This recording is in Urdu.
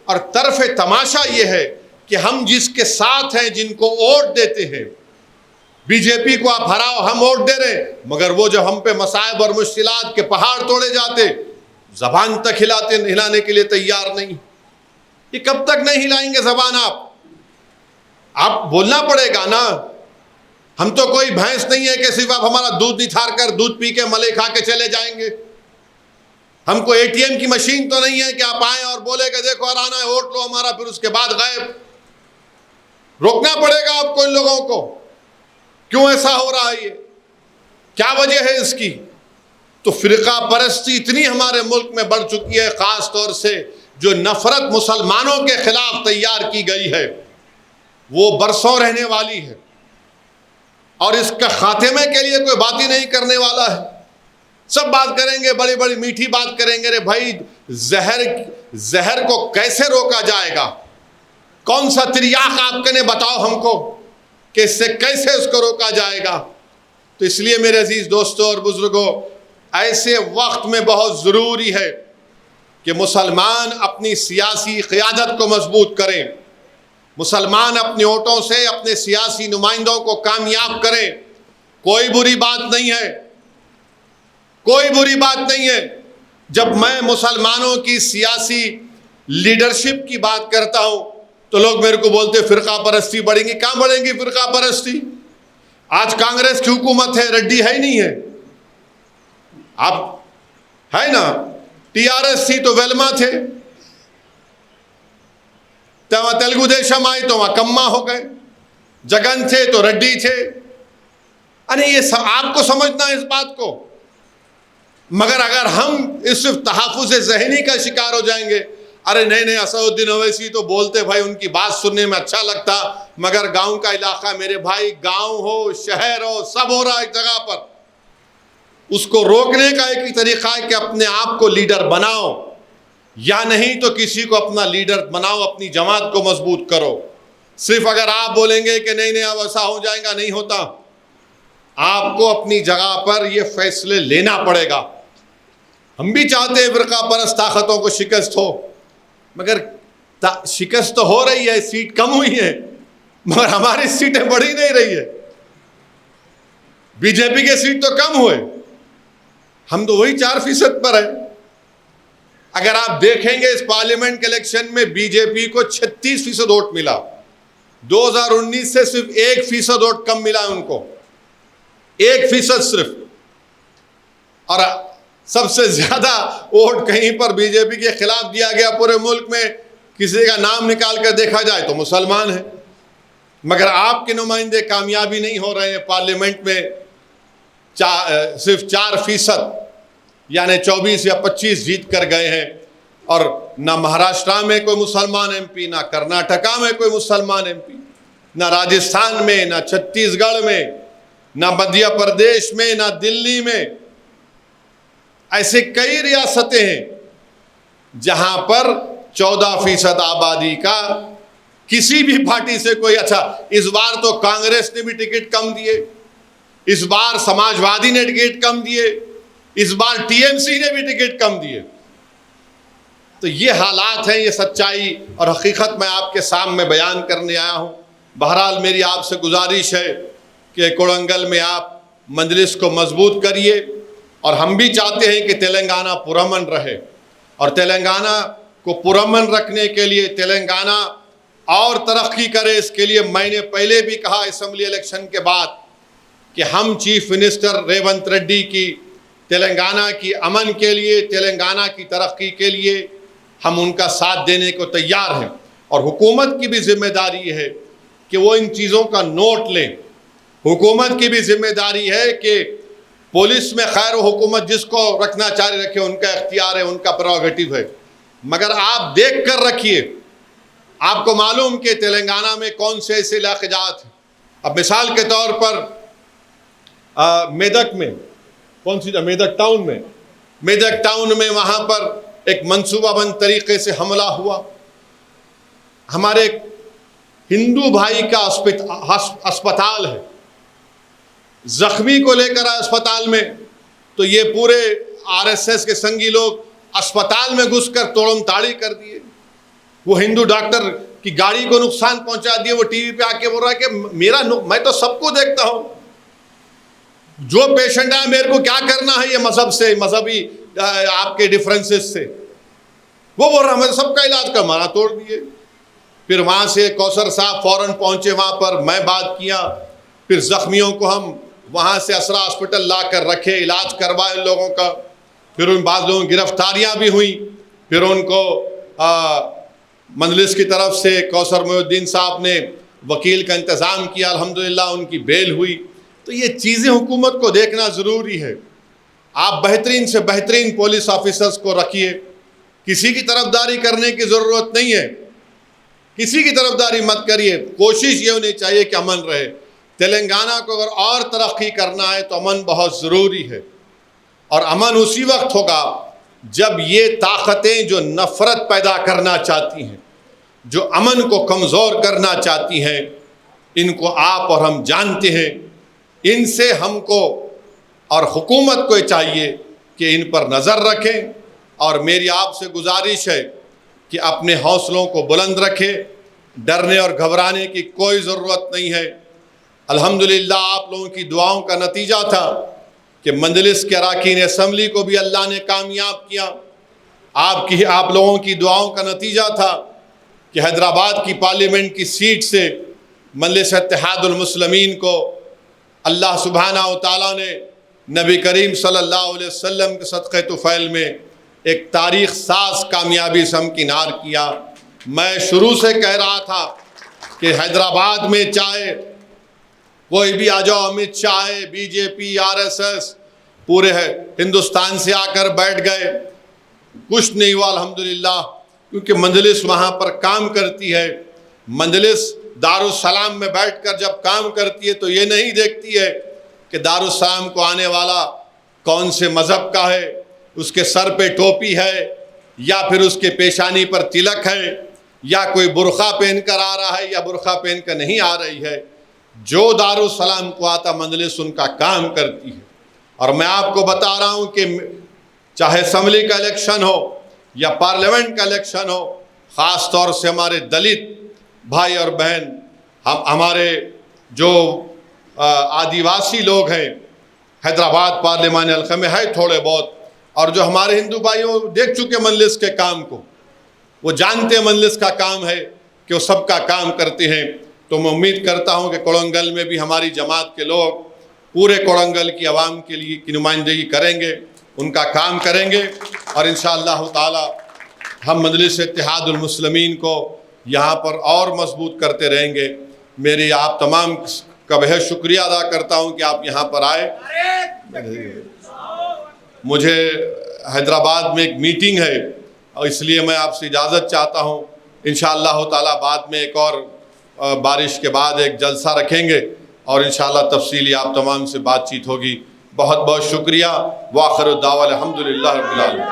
اور طرف تماشا یہ ہے کہ ہم جس کے ساتھ ہیں، جن کو ووٹ دیتے ہیں، بی جے پی کو آپ ہراؤ، ہم ووٹ دے رہے ہیں، مگر وہ جو ہم پہ مصائب اور مشکلات کے پہاڑ توڑے جاتے، زبان تک ہلانے کے لیے تیار نہیں۔ یہ کب تک نہیں ہلائیں گے زبان؟ آپ بولنا پڑے گا نا۔ ہم تو کوئی بھینس نہیں ہے کہ صرف آپ ہمارا دودھ نتھار کر دودھ پی کے ملے کھا کے چلے جائیں گے۔ ہم کو اے ٹی ایم کی مشین تو نہیں ہے کہ آپ آئیں اور بولے کہ دیکھو ہرانا ہے، ووٹ لو ہمارا، پھر اس کے بعد غائب۔ روکنا پڑے گا آپ کو ان لوگوں کو۔ کیوں ایسا ہو رہا ہے؟ یہ کیا وجہ ہے اس کی؟ تو فرقہ پرستی اتنی ہمارے ملک میں بڑھ چکی ہے، خاص طور سے جو نفرت مسلمانوں کے خلاف تیار کی گئی ہے، وہ برسوں رہنے والی ہے، اور اس کا خاتمے کے لیے کوئی بات ہی نہیں کرنے والا ہے۔ سب بات کریں گے، بڑی بڑی میٹھی بات کریں گے، رے بھائی زہر کو کیسے روکا جائے گا؟ کون سا تریاق آپ کے نے بتاؤ ہم کو کہ اس سے کیسے اس کو روکا جائے گا؟ تو اس لیے میرے عزیز دوستوں اور بزرگوں، ایسے وقت میں بہت ضروری ہے کہ مسلمان اپنی سیاسی قیادت کو مضبوط کریں، مسلمان اپنے ووٹوں سے اپنے سیاسی نمائندوں کو کامیاب کریں۔ کوئی بری بات نہیں ہے، کوئی بری بات نہیں ہے جب میں مسلمانوں کی سیاسی لیڈرشپ کی بات کرتا ہوں تو لوگ میرے کو بولتے فرقہ پرستی بڑھیں گی۔ کہاں بڑھیں گی فرقہ پرستی؟ آج کانگریس کی حکومت ہے، ریڈی ہے ہی نہیں ہے۔ اب ہے نا، ٹی آر ایس تھی تو ویلما تھے، تیلگو دیشم آئی تو وہاں کما ہو گئے، جگن تھے تو ریڈی تھے۔ ارے یہ آپ کو سمجھنا ہے اس بات کو۔ مگر اگر ہم اس تحفظ ذہنی کا شکار ہو جائیں گے، ارے نہیں اسد الدین اویسی تو بولتے بھائی، ان کی بات سننے میں اچھا لگتا، مگر گاؤں کا علاقہ، میرے بھائی گاؤں ہو شہر ہو سب ہو رہا ہے ایک جگہ پر۔ اس کو روکنے کا ایک ہی طریقہ ہے کہ اپنے آپ کو لیڈر بناؤ، یا نہیں تو کسی کو اپنا لیڈر بناؤ، اپنی جماعت کو مضبوط کرو۔ صرف اگر آپ بولیں گے کہ نہیں اب ایسا ہو جائے گا، نہیں ہوتا۔ آپ کو اپنی جگہ پر یہ فیصلے لینا پڑے گا۔ ہم بھی چاہتے ہیں فرقہ پرست طاقتوں کو شکست ہو، مگر شکست تو ہو رہی ہے، سیٹ کم ہوئی ہے، مگر ہماری سیٹیں بڑھی نہیں رہی ہے۔ بی جے پی کے سیٹ تو کم ہوئے، ہم تو وہی 4% پر ہیں۔ اگر آپ دیکھیں گے اس پارلیمنٹ کے الیکشن میں بی جے پی کو 36% ووٹ ملا، 2019 سے صرف 1% ووٹ کم ملا ان کو، 1% صرف۔ اور سب سے زیادہ ووٹ کہیں پر بی جے پی کے خلاف دیا گیا پورے ملک میں، کسی کا نام نکال کر دیکھا جائے تو مسلمان ہیں۔ مگر آپ کے نمائندے کامیابی نہیں ہو رہے ہیں پارلیمنٹ میں، صرف 4%، یعنی 24 یا 25 جیت کر گئے ہیں۔ اور نہ مہاراشٹر میں کوئی مسلمان ایم پی، نہ کرناٹکا میں کوئی مسلمان ایم پی، نہ راجستھان میں، نہ چھتیس گڑھ میں، نہ مدھیہ پردیش میں، نہ دلی میں۔ ایسے کئی ریاستیں ہیں جہاں پر 14% آبادی کا کسی بھی پارٹی سے کوئی اچھا۔ اس بار تو کانگریس نے بھی ٹکٹ کم دیے، اس بار سماج وادی نے ٹکٹ کم دیے، اس بار ٹی ایم سی نے بھی ٹکٹ کم دیے۔ تو یہ حالات ہیں، یہ سچائی اور حقیقت میں آپ کے سامنے بیان کرنے آیا ہوں۔ بہرحال میری آپ سے گزارش ہے کہ کوڑنگل میں آپ مجلس کو مضبوط کریے، اور ہم بھی چاہتے ہیں کہ تلنگانہ پرامن رہے، اور تلنگانہ کو پرامن رکھنے کے لیے تلنگانہ اور ترقی کرے۔ اس کے لیے میں نے پہلے بھی کہا اسمبلی الیکشن کے بعد کہ ہم چیف منسٹر ریونت ریڈی کی تلنگانہ کی امن کے لیے، تلنگانہ کی ترقی کے لیے ہم ان کا ساتھ دینے کو تیار ہیں، اور حکومت کی بھی ذمہ داری ہے کہ وہ ان چیزوں کا نوٹ لیں۔ حکومت کی بھی ذمہ داری ہے کہ پولیس میں خیر و حکومت جس کو رکھنا چاہے رکھے، ان کا اختیار ہے، ان کا پریروگیٹو ہے، مگر آپ دیکھ کر رکھیے۔ آپ کو معلوم کہ تلنگانہ میں کون سے ایسے علاقے جات ہیں۔ اب مثال کے طور پر میدک میں، کون سی میدک ٹاؤن میں، میدک ٹاؤن میں وہاں پر ایک منصوبہ بند طریقے سے حملہ ہوا۔ ہمارے ایک ہندو بھائی کا اسپتال ہے، زخمی کو لے کر آئے اسپتال میں، تو یہ پورے آر ایس ایس کے سنگی لوگ اسپتال میں گھس کر توڑم تاڑی کر دیے۔ وہ ہندو ڈاکٹر کی گاڑی کو نقصان پہنچا دیا، وہ ٹی وی پہ آ کے بول رہا ہے کہ میں تو سب کو دیکھتا ہوں، جو پیشنٹ ہے میرے کو کیا کرنا ہے یہ مذہب سے، مذہبی آپ کے ڈیفرنسز سے، وہ بول رہا ہے میں سب کا علاج کا منع توڑ دیے۔ پھر وہاں سے کوثر صاحب فوراً پہنچے وہاں پر، میں بات کیا، پھر زخمیوں کو ہم وہاں سے اسرا ہاسپٹل لا کر رکھے، علاج کروائے لوگوں کا، پھر ان بعض لوگوں کی گرفتاریاں بھی ہوئیں، پھر ان کو مجلس کی طرف سے کوثر محی الدین صاحب نے وکیل کا انتظام کیا، الحمدللہ ان کی بیل ہوئی۔ تو یہ چیزیں حکومت کو دیکھنا ضروری ہے۔ آپ بہترین سے بہترین پولیس آفیسرز کو رکھیے، کسی کی طرفداری کرنے کی ضرورت نہیں ہے، کسی کی طرفداری مت کریے، کوشش یہ ہونی چاہیے کہ امن رہے۔ تلنگانہ کو اگر اور ترقی کرنا ہے تو امن بہت ضروری ہے، اور امن اسی وقت ہوگا جب یہ طاقتیں جو نفرت پیدا کرنا چاہتی ہیں، جو امن کو کمزور کرنا چاہتی ہیں، ان کو آپ اور ہم جانتے ہیں، ان سے ہم کو اور حکومت کو چاہیے کہ ان پر نظر رکھیں، اور میری آپ سے گزارش ہے کہ اپنے حوصلوں کو بلند رکھیں، ڈرنے اور گھبرانے کی کوئی ضرورت نہیں ہے۔ الحمدللہ آپ لوگوں کی دعاؤں کا نتیجہ تھا کہ مجلس کے اراکین اسمبلی کو بھی اللہ نے کامیاب کیا، آپ لوگوں کی دعاؤں کا نتیجہ تھا کہ حیدرآباد کی پارلیمنٹ کی سیٹ سے مجلس اتحاد المسلمین کو اللہ سبحانہ و تعالیٰ نے نبی کریم صلی اللہ علیہ وسلم کے صدقہ طفیل میں ایک تاریخ ساز کامیابی سے ہمکنار کیا۔ میں شروع سے کہہ رہا تھا کہ حیدرآباد میں چاہے کوئی بھی آ جاؤ، امت شاہ، بی جے پی، RSS، پورے ہندوستان سے آ کر بیٹھ گئے، کچھ نہیں ہوا الحمدللہ، کیونکہ مجلس وہاں پر کام کرتی ہے۔ مجلس دارالسلام میں بیٹھ کر جب کام کرتی ہے تو یہ نہیں دیکھتی ہے کہ دارالسلام کو آنے والا کون سے مذہب کا ہے، اس کے سر پہ ٹوپی ہے یا پھر اس کے پیشانی پر تلک ہے، یا کوئی برقع پہن کر آ رہا ہے یا برقع پہن کر نہیں آ رہی ہے۔ جو دارالسلام کو آتا مجلس ان کا کام کرتی ہے۔ اور میں آپ کو بتا رہا ہوں کہ چاہے اسمبلی کا الیکشن ہو یا پارلیمنٹ کا الیکشن ہو، خاص طور سے ہمارے دلت بھائی اور بہن، ہمارے جو آدیواسی لوگ ہیں، حیدرآباد پارلیمان حلقہ میں ہے تھوڑے بہت، اور جو ہمارے ہندو بھائیوں دیکھ چکے مجلس کے کام کو، وہ جانتے ہیں مجلس کا کام ہے کہ وہ سب کا کام کرتے ہیں۔ تو میں امید کرتا ہوں کہ کوڑنگل میں بھی ہماری جماعت کے لوگ پورے کوڑنگل کی عوام کے لیے کی نمائندگی کریں گے، ان کا کام کریں گے، اور انشاءاللہ تعالی ہم مجلس اتحاد المسلمین کو یہاں پر اور مضبوط کرتے رہیں گے۔ میری آپ تمام کا بہت شکریہ ادا کرتا ہوں کہ آپ یہاں پر آئے۔ مجھے حیدرآباد میں ایک میٹنگ ہے، اور اس لیے میں آپ سے اجازت چاہتا ہوں۔ انشاءاللہ تعالی بعد میں ایک اور بارش کے بعد ایک جلسہ رکھیں گے، اور انشاءاللہ تفصیلی آپ تمام سے بات چیت ہوگی۔ بہت بہت شکریہ۔ وآخر الدعوی الحمدللہ رب العالمین۔